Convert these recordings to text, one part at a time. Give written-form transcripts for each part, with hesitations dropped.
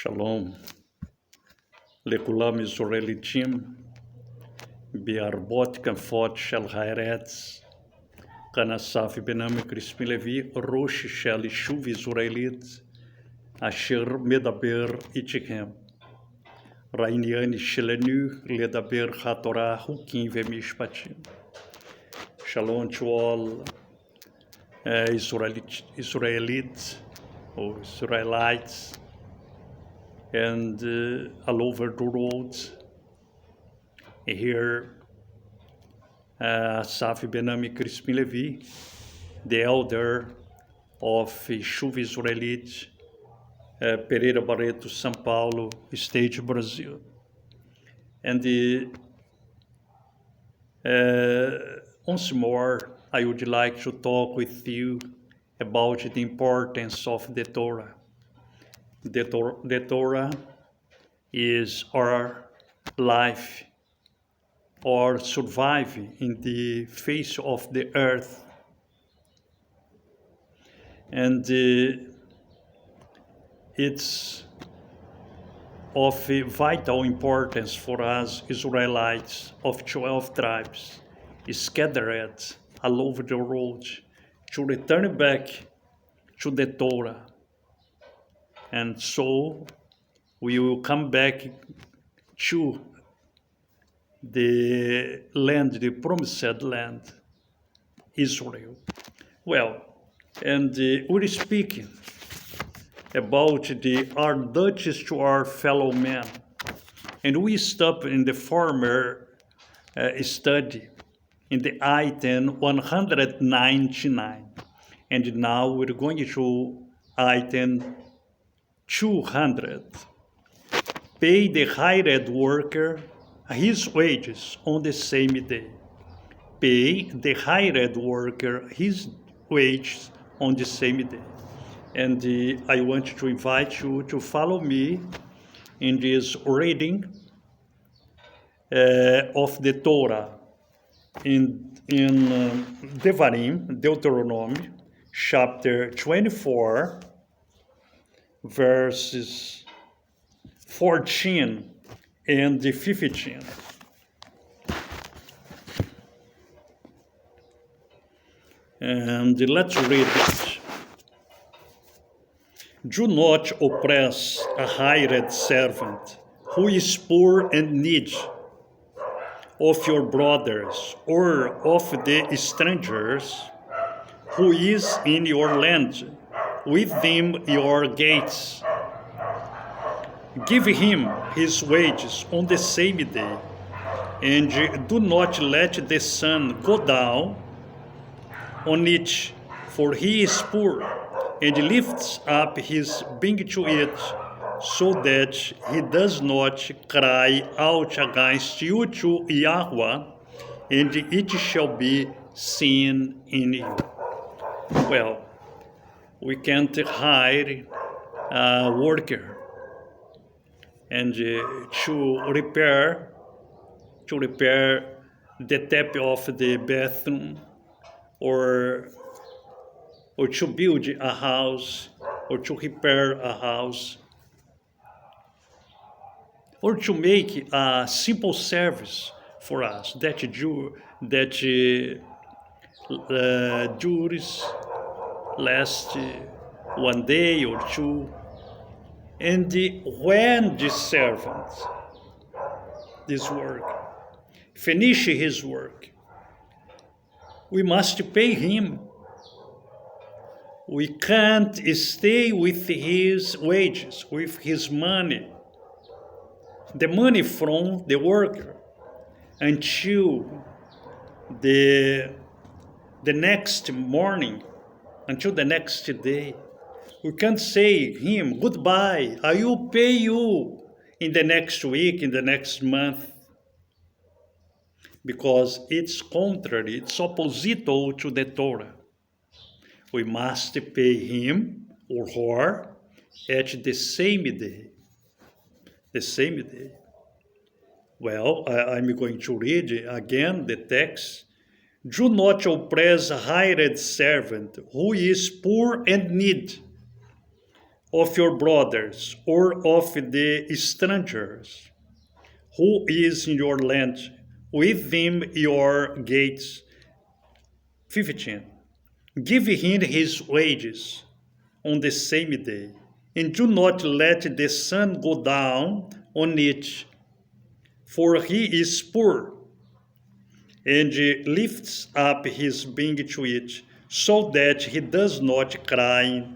Shalom. לכולם ישראליתים, בהרבות כנפות של הארץ, כאן אסף בנמי קריספין לוי, ראש של יישוב ישראלית, אשר מדבר איתכם. העניין שלנו לדבר התורה, חוקים ומשפטים. שלום to all Israelites or Israelites and all over the world. Here, Assaf Benami Crispin Levi, the elder of Chuva Israelite, Pereira Barreto, São Paulo, State, Brazil. And once more, I would like to talk with you about the importance of the Torah. The Torah is our life, or surviving in the face of the earth. And it's of vital importance for us Israelites of 12 tribes, scattered all over the world, to return back to the Torah. And so we will come back to the land, the promised land, Israel. Well, and we're speaking about our duties to our fellow men. And we stopped in the former study in the item 199. And now we're going to item 200. Pay the hired worker his wages on the same day. Pay the hired worker his wages on the same day. And I want to invite you to follow me in this reading of the Torah in Devarim, Deuteronomy, chapter 24, verses 14 and 15. And let's read it. Do not oppress a hired servant who is poor and needy of your brothers or of the strangers who is in your land, within your gates. Give him his wages on the same day, and do not let the sun go down on it, for he is poor, and lifts up his being to it, so that he does not cry out against you to Yahweh, and it shall be seen in you. Well, we can't hire a worker and to repair the tap of the bathroom, or to build a house, or to repair a house, or to make a simple service for us that dures last 1 day or 2. And when the servant, this work, finish his work, we must pay him. We can't stay with his wages, with his money, the money from the worker, until the next morning, until the next day. We can't say him, goodbye, I will pay you in the next week, in the next month, because it's contrary, it's opposite to the Torah. We must pay him or her at the same day. The same day. Well, I'm going to read again the text. Do not oppress a hired servant who is poor and needy of your brothers or of the strangers who is in your land, within your gates. 15. Give him his wages on the same day, and do not let the sun go down on it, for he is poor, and lifts up his being to it, so that he does not cry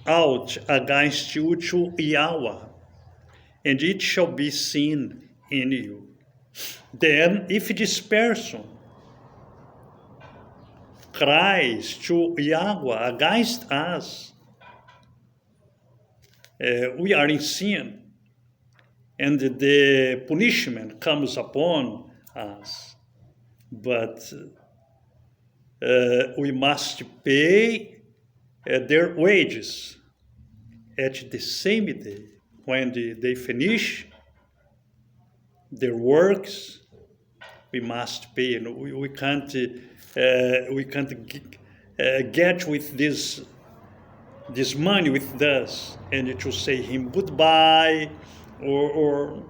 out against you to Yahweh, and it shall be seen in you. Then, if this person cries to Yahweh against us, we are in sin, and the punishment comes upon us. But we must pay their wages at the same day. When they finish their works, we must pay, and we can't get with this money with us and to say him goodbye, or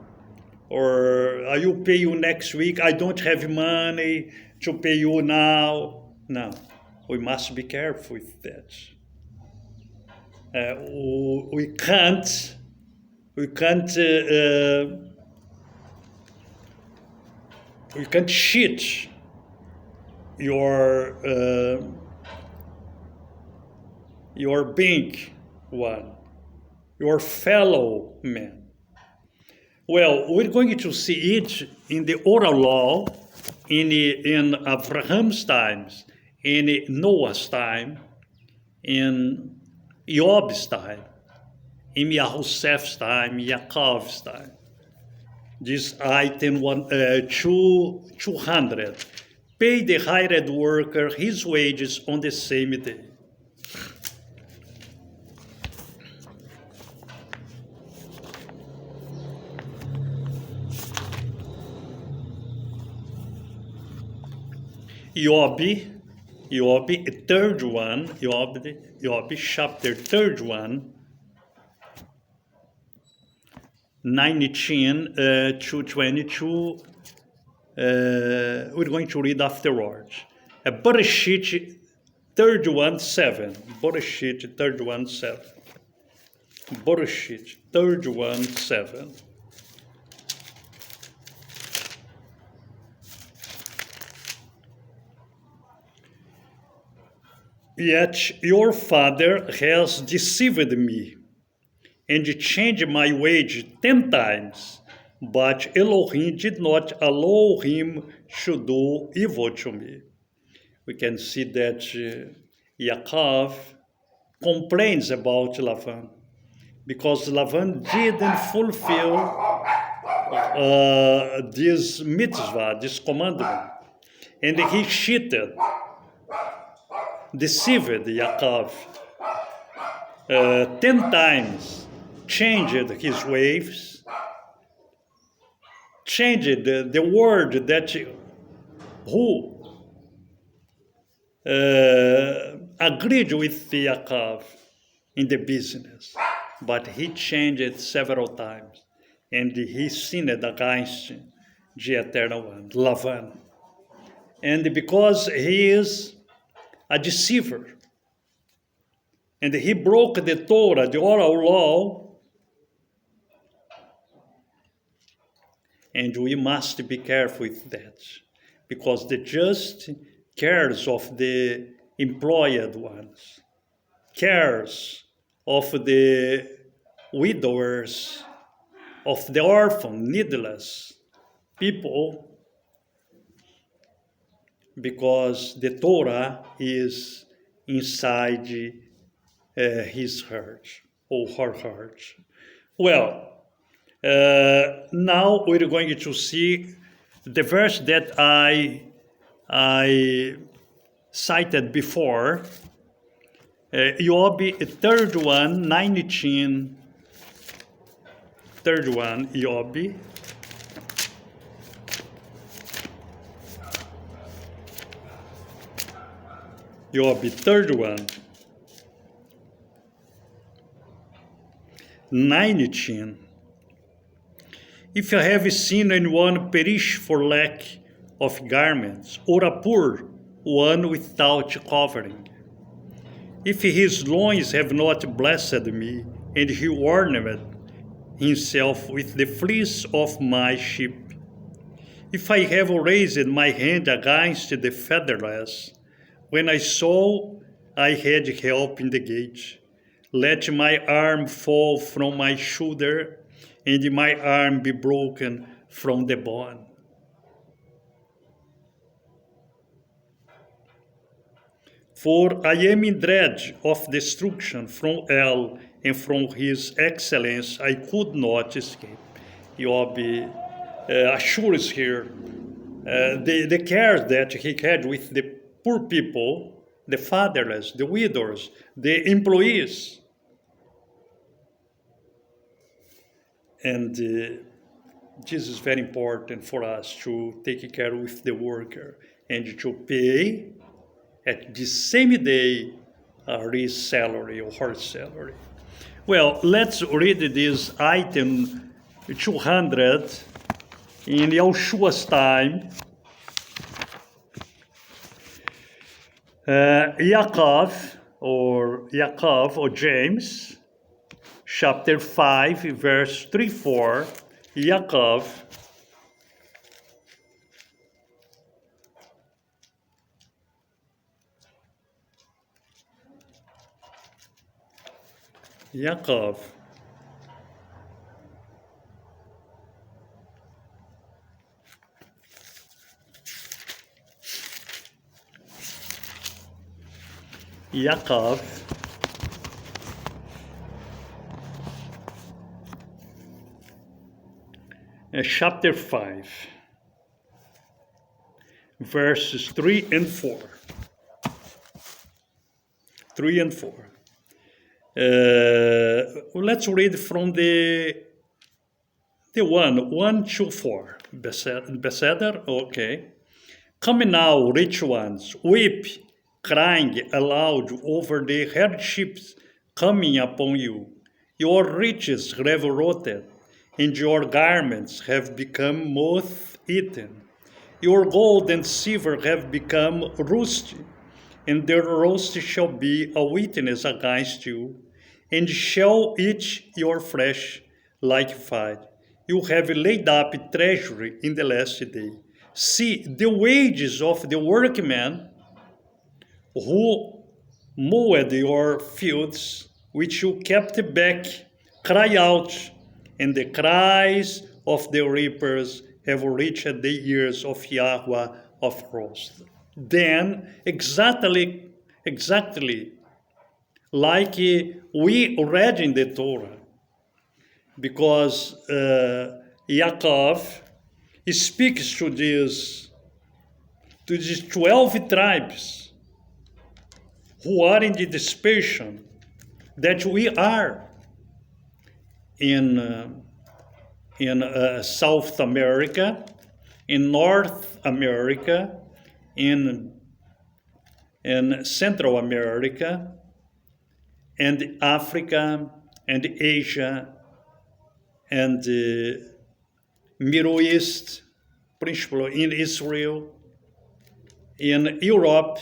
I will pay you next week. I don't have money to pay you now. No, we must be careful with that. We can't cheat your bank one, your fellow man. Well, we're going to see it in the oral law, in Abraham's times, in Noah's time, in Job's time, in Yahusef's time, Yaakov's time. This item 200. Pay the hired worker his wages on the same day. Job, third one, Job, chapter third one, 19 to 22. We're going to read afterwards. Bereshit 31:7. Bereshit 31:7. Bereshit 31:7. Yet your father has deceived me and changed my wage 10 times, but Elohim did not allow him to do evil to me. We can see that Yaakov complains about Lavan because Lavan didn't fulfill this mitzvah, this commandment, and he cheated, deceived Yaakov 10 times, changed his ways, changed the word that who agreed with Yaakov in the business, but he changed it several times, and he sinned against the Eternal One, Lavan. And because he is a deceiver, and he broke the Torah, the oral law, and we must be careful with that, because the just cares of the employed ones, cares of the widowers, of the orphan, needless people, because the Torah is inside his heart, or her heart. Well, now we're going to see the verse that I cited before, Job, third one, 19, third one, Job. Job, third one. 19. If you have seen anyone perish for lack of garments, or a poor one without covering, if his loins have not blessed me, and he ornamented himself with the fleece of my sheep, if I have raised my hand against the fatherless, when I saw I had help in the gate, let my arm fall from my shoulder, and my arm be broken from the bone. For I am in dread of destruction from El, and from his excellence I could not escape. Job assures here the care that he had with the poor people, the fatherless, the widows, the employees. And this is very important for us to take care with the worker and to pay at the same day his salary or her salary. Well, let's read this item 200 in Yeshua's time. Yaakov or James, chapter 5, verse 3-4, Yaakov, chapter 5, verses 3 and 4. 3 and 4. Let's read from the 1 to 4. Beseder? Okay. Come now, rich ones, weep, crying aloud over the hardships coming upon you. Your riches have rotted, and your garments have become moth-eaten. Your gold and silver have become rusty, and their rust shall be a witness against you, and shall eat your flesh like fire. You have laid up treasury in the last day. See, the wages of the workman who mowed your fields, which you kept back, cry out, and the cries of the reapers have reached the ears of Yahweh of hosts. Then, exactly like we read in the Torah, because Yaakov speaks to these 12 tribes who are in the dispersion that we are in South America, in North America, in Central America, and Africa, and Asia, and the Middle East, principally in Israel, in Europe.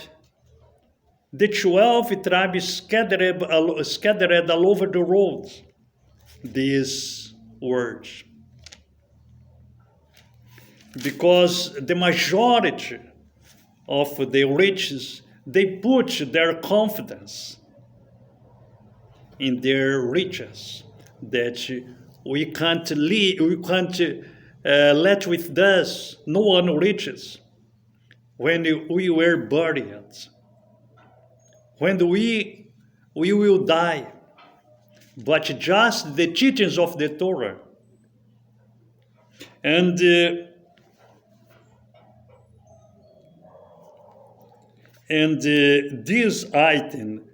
The 12 tribes scattered all over the world. These words. Because the majority of the riches, they put their confidence in their riches, that we can't let with us no one riches when we were buried, when we will die. But just the teachings of the Torah. And this item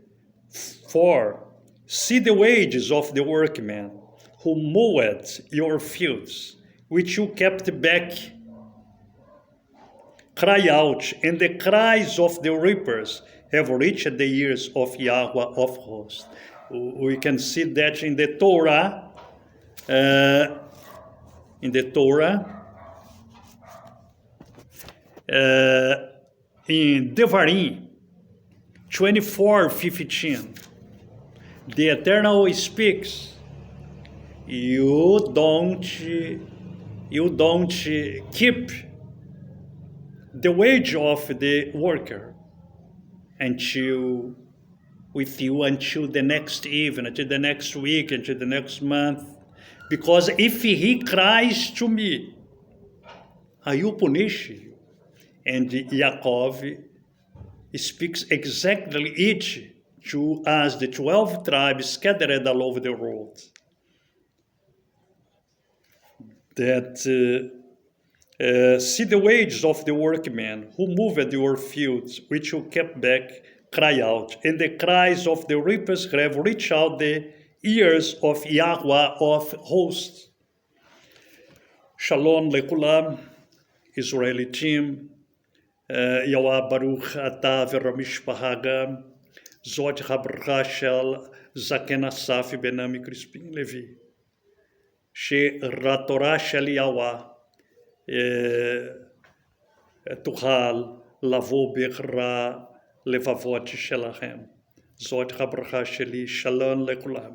4, see the wages of the workman who mowed your fields, which you kept back, cry out, and the cries of the reapers have reached the ears of Yahweh of hosts. We can see that in the Torah. In Devarim 24:15, the Eternal speaks, you don't keep the wage of the worker with you until the next even, until the next week, until the next month. Because if he cries to me, I will punish you. And Yaakov speaks exactly it to us, the 12 tribes scattered all over the world. That see the wages of the workmen who moved your fields, which you kept back, cry out. And the cries of the reapers have reached out the ears of Yahweh of hosts. Shalom lekulam, Israeli team. Yahweh Baruch Ata Veramispaha Gam. Zot Habracha Shel Zaken Assaf Benami Crispin Levi. שהתורה של יהוה תוכל לבוא בהכרע לבבות שלכם. זאת הברכה שלי, שלום לכולם.